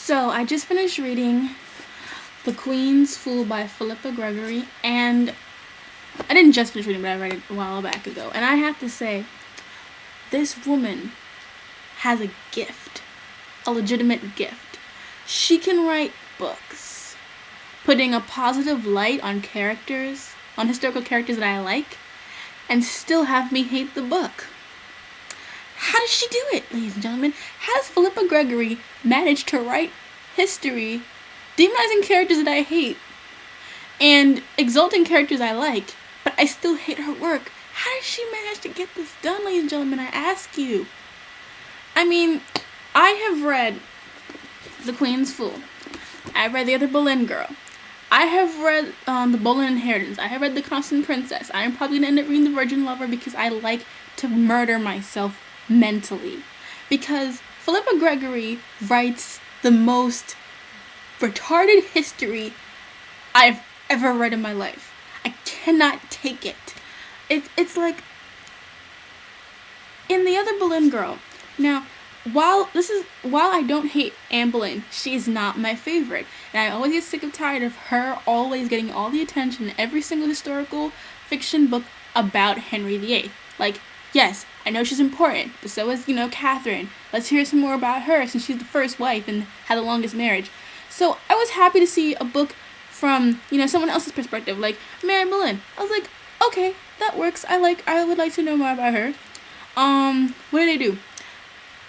So I just finished reading The Queen's Fool by Philippa Gregory, and I didn't just finish reading, but I read it a while back ago. And I have to say, this woman has a gift, a legitimate gift. She can write books, putting a positive light on characters, on historical characters that I like, and still have me hate the book. How does she do it, ladies and gentlemen? How does Philippa Gregory manage to write history, demonizing characters that I hate, and exalting characters I like, but I still hate her work? How does she manage to get this done, ladies and gentlemen? I ask you. I mean, I have read The Queen's Fool. I've read The Other Boleyn Girl. I have read The Boleyn Inheritance. I have read The Constant Princess. I'm probably going to end up reading The Virgin Lover because I like to murder myself mentally. Because Philippa Gregory writes the most retarded history I've ever read in my life. I cannot take it. It's like in The Other Boleyn Girl. Now, while I don't hate Anne Boleyn, she's not my favorite. And I always get sick and tired of her always getting all the attention in every single historical fiction book about Henry VIII. Like, yes, I know she's important, but so is, Catherine. Let's hear some more about her since she's the first wife and had the longest marriage. So I was happy to see a book from, someone else's perspective, like Mary Boleyn. I was like, okay, that works. I would like to know more about her. What did they do?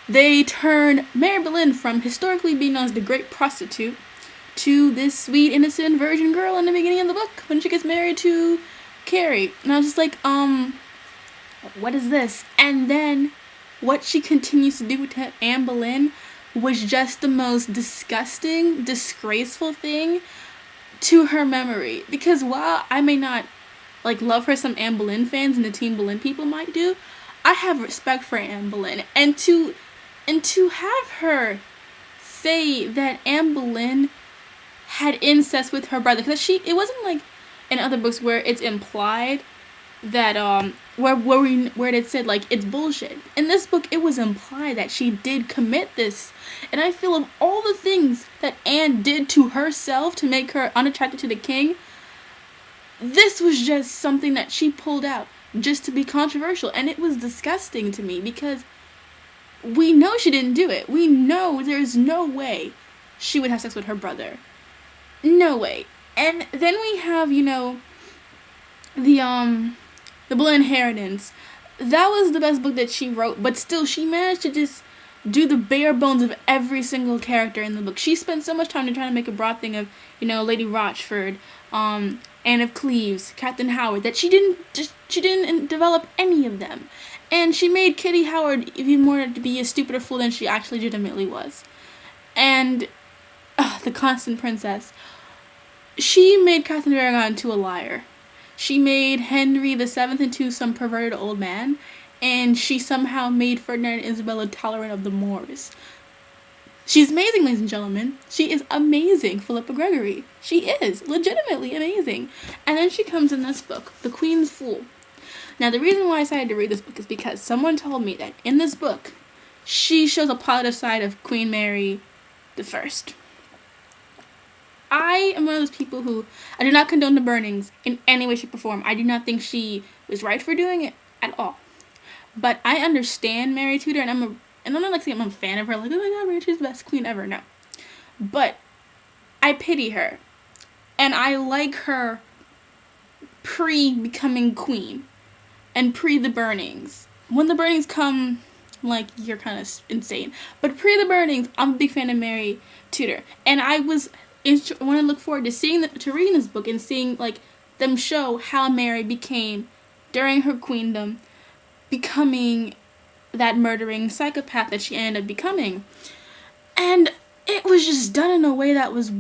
They turned Mary Boleyn from historically being known as the great prostitute to this sweet, innocent virgin girl in the beginning of the book when she gets married to Carrie. And I was just like, what is this? And then what she continues to do with Anne Boleyn was just the most disgusting, disgraceful thing to her memory. Because while I may not love her, some Anne Boleyn fans and the Team Boleyn people might do, I have respect for Anne Boleyn. And to have her say that Anne Boleyn had incest with her brother, because it wasn't like in other books where it's implied that where it said it's bullshit. In this book, it was implied that she did commit this, and I feel of all the things that Anne did to herself to make her unattracted to the king, this was just something that she pulled out just to be controversial, and it was disgusting to me because we know she didn't do it. We know there's no way she would have sex with her brother. No way. And then we have, the Boleyn Inheritance. That was the best book that she wrote, but still she managed to just do the bare bones of every single character in the book. She spent so much time trying to make a broad thing of, Lady Rochford, Anne of Cleves, Captain Howard, that she didn't develop any of them. And she made Kitty Howard even more to be a stupider fool than she actually legitimately was. And the Constant Princess. She made Catherine of Aragon into a liar. She made Henry VII into some perverted old man. And she somehow made Ferdinand and Isabella tolerant of the Moors. She's amazing, ladies and gentlemen. She is amazing, Philippa Gregory. She is legitimately amazing. And then she comes in this book, The Queen's Fool. Now, the reason why I decided to read this book is because someone told me that in this book, she shows a positive side of Queen Mary I. I am one of those people who, I do not condone the burnings in any way, shape, or form. I do not think she was right for doing it at all. But I understand Mary Tudor, and I'm not saying I'm a fan of her, oh my god, Mary Tudor's the best queen ever, no. But I pity her, and I like her pre-becoming queen, and pre the burnings. When the burnings come, you're kind of insane. But pre the burnings, I'm a big fan of Mary Tudor, and I want to look forward to reading this book and seeing them show how Mary became during her queendom, becoming that murdering psychopath that she ended up becoming. And it was just done in a way that was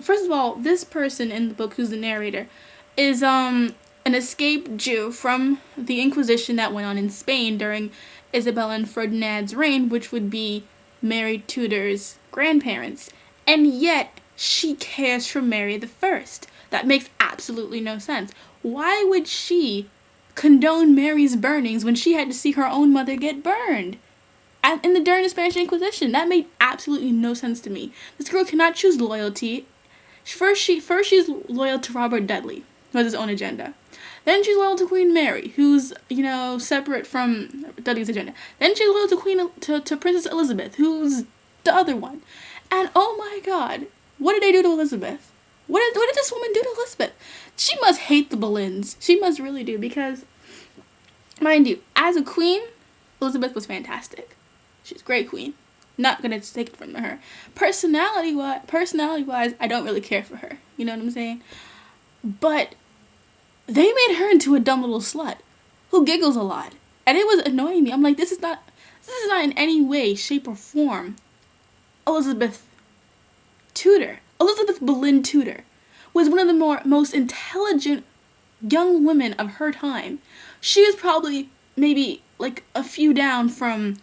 first of all, this person in the book who's the narrator is an escaped Jew from the Inquisition that went on in Spain during Isabella and Ferdinand's reign, which would be Mary Tudor's grandparents. And yet she cares for Mary I. That makes absolutely no sense. Why would she condone Mary's burnings when she had to see her own mother get burned? And during the Spanish Inquisition, that made absolutely no sense to me. This girl cannot choose loyalty. She's loyal to Robert Dudley, who has his own agenda. Then she's loyal to Queen Mary, who's, separate from Dudley's agenda. Then she's loyal to Princess Elizabeth, who's the other one. And oh my God, what did they do to Elizabeth? What did this woman do to Elizabeth? She must hate the Boleyns. She must really do, because, mind you, as a queen, Elizabeth was fantastic. She's a great queen. Not gonna take it from her. Personality wise, I don't really care for her. You know what I'm saying? But they made her into a dumb little slut who giggles a lot, and it was annoying me. I'm like, this is not in any way, shape, or form Elizabeth Boleyn Tudor was one of the most intelligent young women of her time. She was probably maybe like a few down from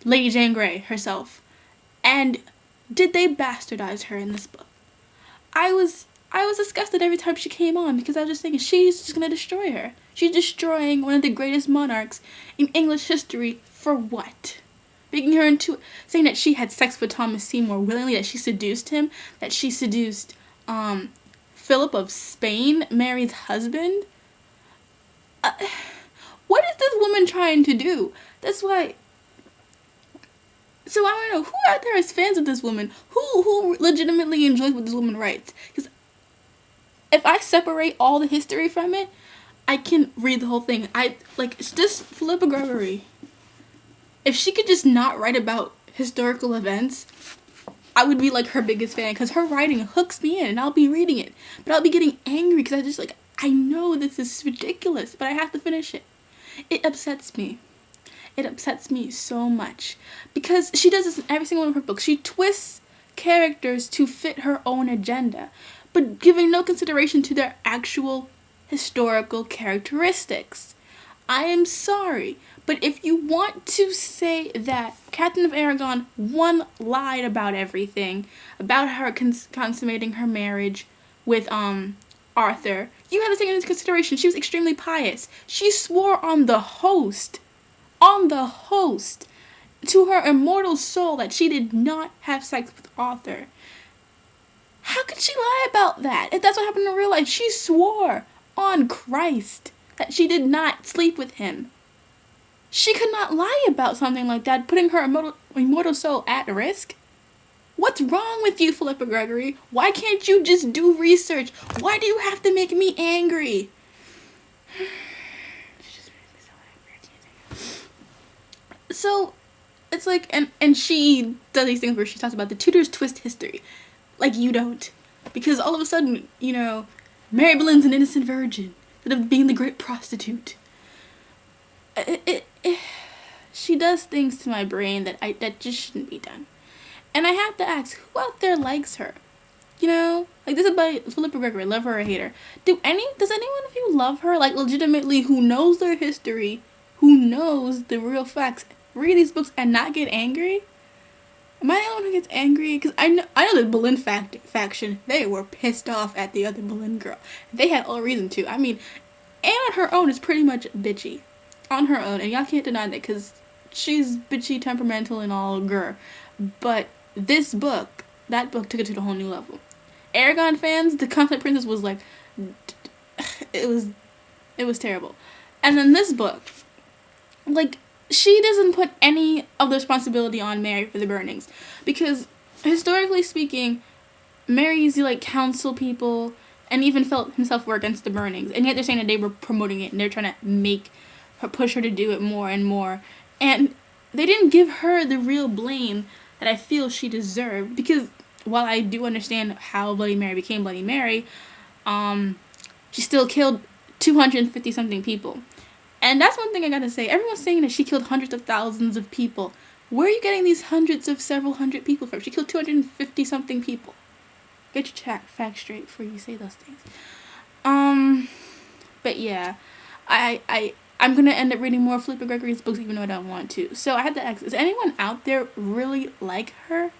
Lady Jane Grey herself. And did they bastardize her in this book? I was disgusted every time she came on, because I was just thinking, she's just gonna destroy her. She's destroying one of the greatest monarchs in English history for what? Making her into saying that she had sex with Thomas Seymour willingly, that she seduced him, that she seduced Philip of Spain, Mary's husband. What is this woman trying to do? That's why. So I want to know, who out there is fans of this woman? Who legitimately enjoys what this woman writes? Because if I separate all the history from it, I can read the whole thing. This Philippa Gregory, if she could just not write about historical events, I would be like her biggest fan, because her writing hooks me in, and I'll be reading it. But I'll be getting angry because I know this is ridiculous, but I have to finish it. It upsets me. It upsets me so much, because she does this in every single one of her books. She twists characters to fit her own agenda, but giving no consideration to their actual historical characteristics. I am sorry, but if you want to say that Catherine of Aragon, one, lied about everything, about her consummating her marriage with Arthur, you have to take into consideration she was extremely pious. She swore on the host, to her immortal soul, that she did not have sex with Arthur. How could she lie about that? If that's what happened in real life, she swore on Christ that she did not sleep with him. She could not lie about something like that, putting her immortal soul at risk. What's wrong with you, Philippa Gregory? Why can't you just do research? Why do you have to make me angry? So, it's like, and she does these things where she talks about the Tudors twist history. Like you don't. Because all of a sudden, Mary Boleyn's an innocent virgin, instead of being the great prostitute. She does things to my brain that just shouldn't be done. And I have to ask, who out there likes her? This is by Philippa Gregory, love her or hate her. Does anyone of you love her? Legitimately, who knows their history, who knows the real facts, read these books and not get angry? Am I the only one who gets angry? Because I know the Boleyn faction, they were pissed off at the other Boleyn girl. They had all reason to. I mean, Anne on her own is pretty much bitchy. On her own, and y'all can't deny that, because she's bitchy, temperamental, and all grr. But that book took it to a whole new level. Aragon fans, the Constant Princess was like, it was terrible. And then this book, she doesn't put any of the responsibility on Mary for the burnings, because historically speaking, Mary used to counsel people, and even felt himself were against the burnings, and yet they're saying that they were promoting it, and they're trying to push her to do it more and more, and they didn't give her the real blame that I feel she deserved, because while I do understand how Bloody Mary became Bloody Mary, she still killed 250 something people. And that's one thing I gotta say. Everyone's saying that she killed hundreds of thousands of people. Where are you getting these hundreds of several hundred people from? She killed 250 something people. Get your facts straight before you say those things. But yeah, I'm gonna end up reading more Philippa Gregory's books, even though I don't want to. So I had to ask, does anyone out there really like her?